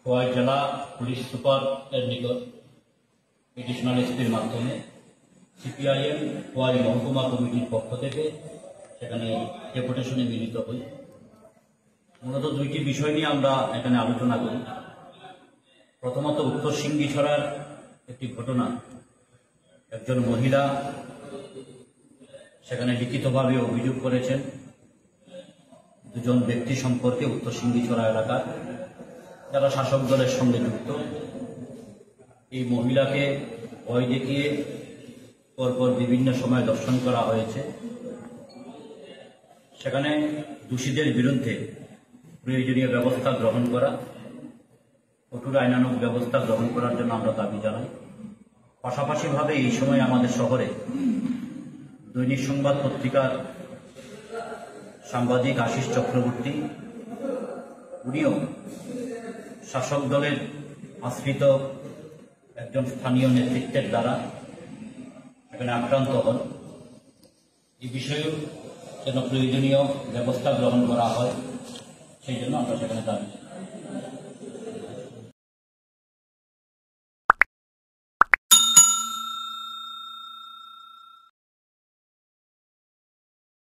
খোয়াই জেলা police super এর নিকট এডিশনাল এসপির মাধ্যমে সিপিআইএম খোয়াই মহকুমা কমিটির পক্ষ থেকে সেখানে ডেপুটেশনে মিলিত হই। মূলত দুইটি বিষয় নিয়ে আমরা এখানে আলোচনা করি। প্রথমত, উত্তর সিংগিছড়ার একটি ঘটনা। একজন মহিলা সেখানে লিখিতভাবে অভিযোগ করেছেন দুজন ব্যক্তি সম্পর্কে উত্তর সিংগিছড়া এলাকার যারা শাসক দলের সঙ্গে যুক্ত। এই মহিলাকে ভয় দেখিয়ে পরপর বিভিন্ন সময় দর্শন করা হয়েছে। সেখানে দোষীদের বিরুদ্ধে প্রয়োজনীয় ব্যবস্থা গ্রহণ করা, কঠোর আইনানুগ ব্যবস্থা গ্রহণ করার জন্য আমরা দাবি জানাই। পাশাপাশিভাবে এই সময় আমাদের শহরে দৈনিক সংবাদ পত্রিকার সাংবাদিক আশিস চক্রবর্তী, উনিও শাসক দলের আশ্রিত একজন স্থানীয় নেতৃত্বের দ্বারা এখানে আক্রান্ত হন। এই বিষয়েও যেন প্রয়োজনীয় ব্যবস্থা গ্রহণ করা হয়, সেই জন্য আমরা সেখানে দাবি